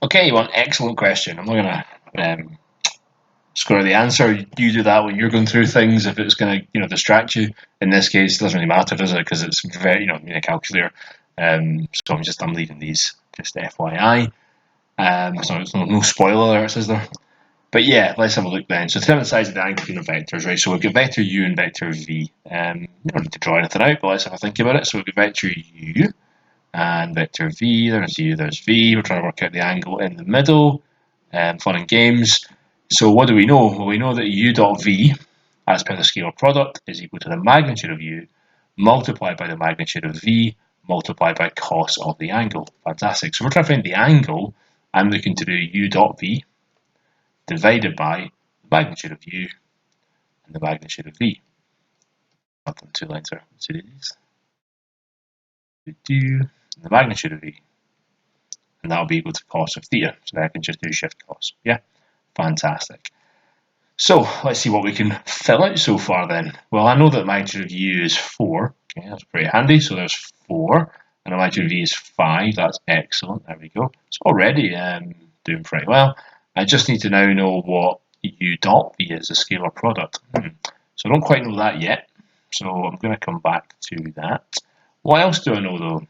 Okay, one excellent question. I'm not going to score the answer. You do that when you're going through things. If it's going to distract you, in this case, it doesn't really matter, does it? Because it's very in a calculator. So I'm leaving these just FYI. So it's no spoiler alerts, is there? But yeah, let's have a look then. So determine the size of the angle between the vectors, right? So we've got vector u and vector v. We don't need to draw anything out, but let's have a think about it. So we've got vector u and vector v. There's u, there's v. We're trying to work out the angle in the middle. Fun and games. So what do we know? Well, we know that u dot v, as per the scalar product, is equal to the magnitude of u multiplied by the magnitude of v multiplied by cos of the angle. Fantastic. So we're trying to find the angle. I'm looking to do u dot v divided by the magnitude of u and the magnitude of v. I've done 2 lines there. Let's do these. The magnitude of v. And that'll be equal to cos of theta. So I can just do shift cos. Yeah, fantastic. So let's see what we can fill out so far then. Well, I know that the magnitude of u is 4. Okay, that's pretty handy. So there's 4. And the magnitude of v is 5. That's excellent. There we go. It's already doing pretty well. I just need to now know what u dot v is, the scalar product. So I don't quite know that yet. So I'm going to come back to that. What else do I know though?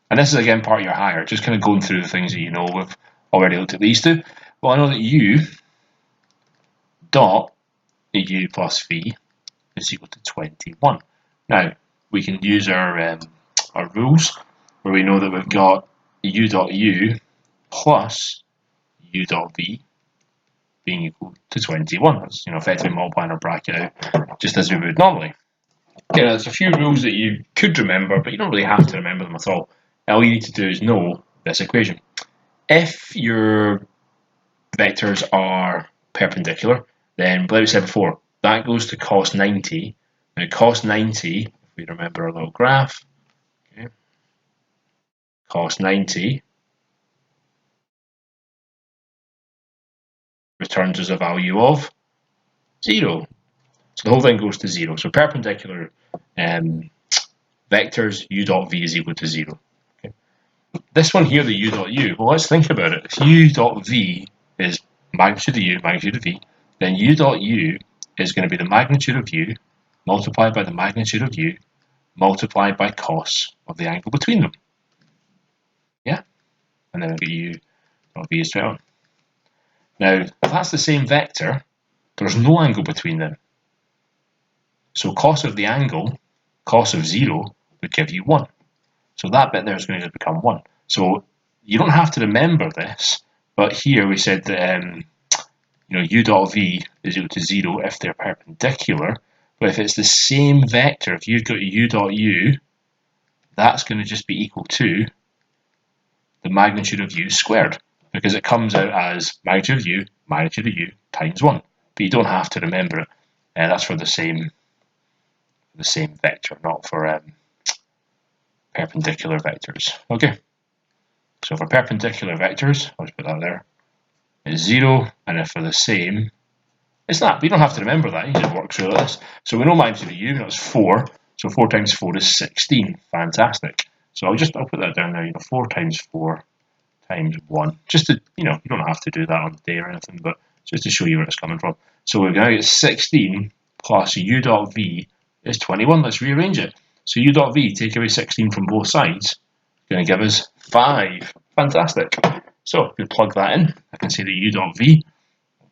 And this is again part of your hire, just kind of going through the things that you know. We've already looked at these two. Well, I know that u dot u plus v is equal to 21. Now, we can use our rules where we know that we've got u dot u plus u dot v being equal to 21. That's effectively multiplying our bracket out just as we would normally. Okay, now there's a few rules that you could remember, but you don't really have to remember them at all. All you need to do is know this equation. If your vectors are perpendicular, then, like we said before, that goes to cos 90. Now, cos 90, if we remember our little graph, okay, cos 90 returns us a value of 0. So the whole thing goes to 0. So perpendicular vectors, u dot v is equal to 0. Okay. This one here, the u dot u, well, let's think about it. If u dot v is magnitude of u, magnitude of v, then u dot u is going to be the magnitude of u multiplied by the magnitude of u multiplied by cos of the angle between them. Yeah? And then we'll get u dot v straight on. Now, if that's the same vector, there's no angle between them. So cos of the angle, cos of 0, would give you 1. So that bit there is going to become 1. So you don't have to remember this, but here we said that u dot v is equal to 0 if they're perpendicular. But if it's the same vector, if you've got u dot u, that's going to just be equal to the magnitude of u squared, because it comes out as magnitude of u times 1. But you don't have to remember it. That's for the same vector, not for perpendicular vectors. Okay. So for perpendicular vectors, I'll just put that there, it's 0, and if for the same, it's not. We don't have to remember that. You just work through this. So we know magnitude of u, that's 4. So 4 times 4 is 16. Fantastic. So I'll put that down there. 4 times 4 times 1. Just to, you don't have to do that on the day or anything, but just to show you where it's coming from. So we're going to get 16 plus u dot v is 21. Let's rearrange it. So u dot v, take away 16 from both sides, going to give us 5. Fantastic. So if we plug that in, I can see that u dot v,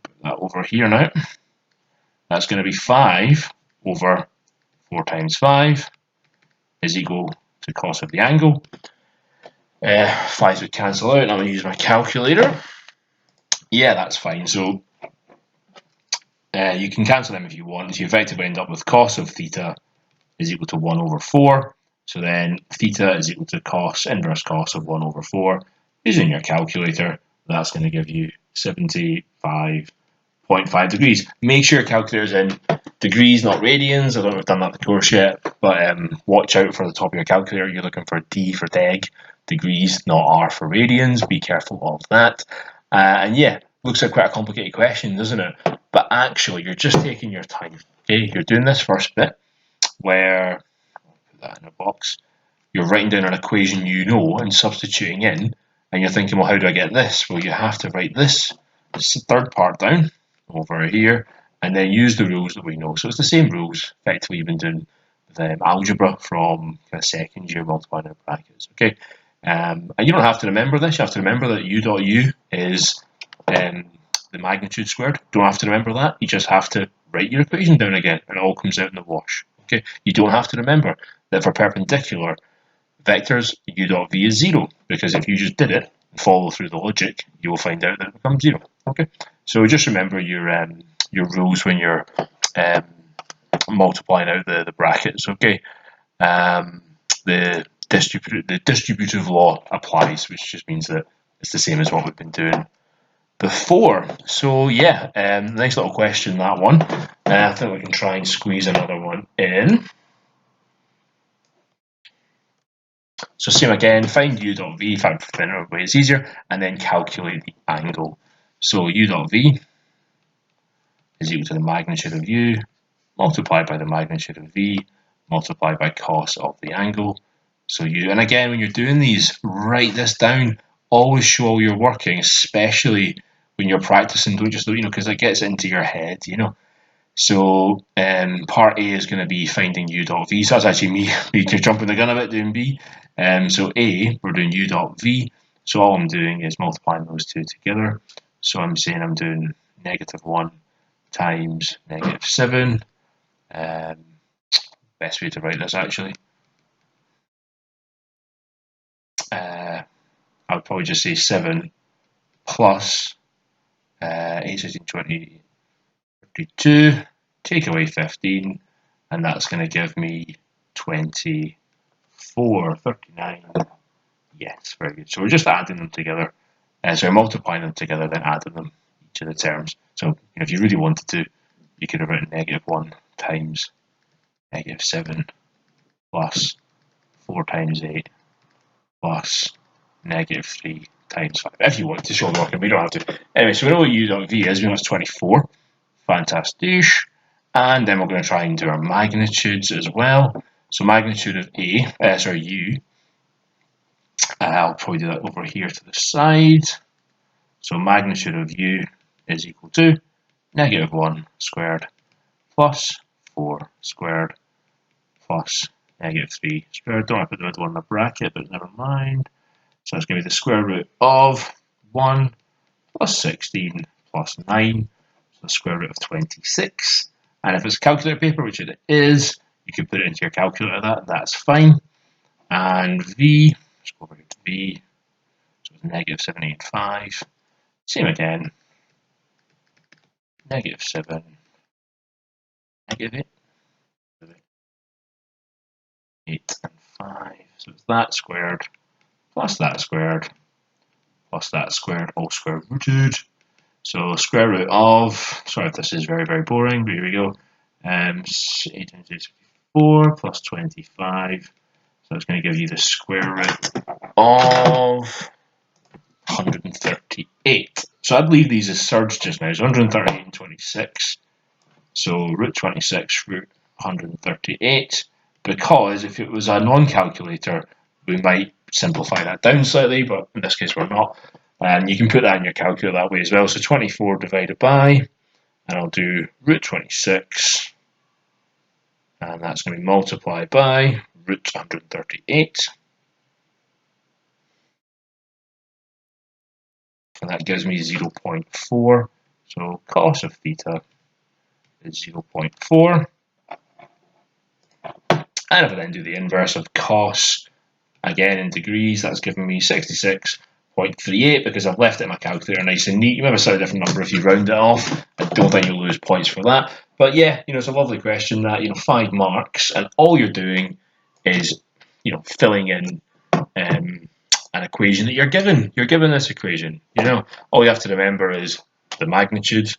put that over here now, that's going to be 5 over 4 times 5 is equal to cos of the angle. 5 would cancel out, and I'm going to use my calculator. Yeah, that's fine. So you can cancel them if you want. So you effectively end up with cos of theta is equal to 1 over 4. So then theta is equal to inverse cos of 1 over 4. Using your calculator, that's going to give you 75.5 degrees. Make sure your calculator's in degrees, not radians. I don't know if I've done that in the course yet, but watch out for the top of your calculator. You're looking for D for deg, degrees, not R for radians. Be careful of that. And yeah, looks like quite a complicated question, doesn't it? But actually, you're just taking your time. Okay, you're doing this first bit where, I'll put that in a box, you're writing down an equation you know and substituting in And you're thinking, well, how do I get this? Well, you have to write this third part down over here, and then use the rules that we know. So it's the same rules, effectively, you've been doing the algebra from kind of second year multiplying in brackets. Okay, and you don't have to remember this. You have to remember that u dot u is the magnitude squared. You don't have to remember that. You just have to write your equation down again, and it all comes out in the wash. Okay, you don't have to remember that for perpendicular vectors, u dot v is 0, because if you just did it and follow through the logic, you will find out that it becomes 0. Okay, so just remember your rules when you're multiplying out the brackets. Okay, the distributive law applies, which just means that it's the same as what we've been doing before. So yeah, nice little question, that one. I think we can try and squeeze another one in. So same again, find u dot v, find the way it's easier, and then calculate the angle. So u dot v is equal to the magnitude of u multiplied by the magnitude of v multiplied by cos of the angle. So u, and again, when you're doing these, write this down. Always show you're working, especially when you're practicing. Don't just, because it gets into your head, So part A is going to be finding u dot v. So that's actually me jumping the gun a bit doing B. So A, we're doing u dot v. So all I'm doing is multiplying those two together. So I'm saying I'm doing -1 times -7. Best way to write this actually. I would probably just say 7 plus 8, 16, 20, 32. Take away 15, and that's going to give me 24, 39. Yes, very good. So we're just adding them together. So we're multiplying them together, then adding them, each of the terms. So if you really wanted to, you could have written -1 times -7 plus 4 times 8 plus -3 times 5. If you want to show the working, we don't have to. Anyway, so we know what u dot v is. We know it's 24. Fantastic. And then we're going to try and do our magnitudes as well. So magnitude of u, I'll probably do that over here to the side. So magnitude of u is equal to -1 squared plus 4 squared plus -3 squared. Don't have to put the middle one in a bracket, but never mind. So it's going to be the square root of 1 plus 16 plus 9, so the square root of 26. And if it's calculator paper, which it is, you can put it into your calculator, that's fine. And v, let's go over here to v, so it's -785. Same again, -7, -8, 8 and 5. So it's that squared plus that squared plus that squared, all square rooted. So square root of, sorry if this is very, very boring, but here we go. 8 times 8 is 4 plus 25. So it's going to give you the square root of 138. So I'd leave these as surds just now. So 138 and 26. So root 26, root 138. Because if it was a non-calculator, we might simplify that down slightly, but in this case we're not. And you can put that in your calculator that way as well. So 24 divided by, and I'll do root 26, and that's going to be multiplied by root 138. And that gives me 0.4. So cos of theta is 0.4. And if I then do the inverse of cos, again in degrees, that's giving me 66.38 because I've left it in my calculator nice and neat. You may have a slightly different number if you round it off. I don't think you'll lose points for that. But yeah, it's a lovely question that, 5 marks, and all you're doing is, filling in an equation that you're given. You're given this equation. All you have to remember is the magnitude.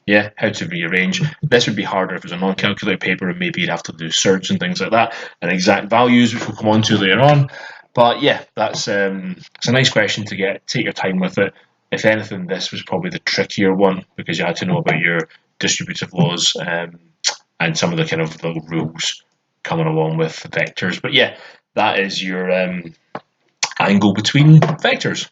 Yeah, how to rearrange. This would be harder if it was a non-calculator paper, and maybe you'd have to do surds and things like that, and exact values, which we'll come on to later on. But yeah, it's a nice question to get. Take your time with it. If anything, this was probably the trickier one because you had to know about your distributive laws and some of the kind of little rules coming along with vectors. But yeah, that is your angle between vectors.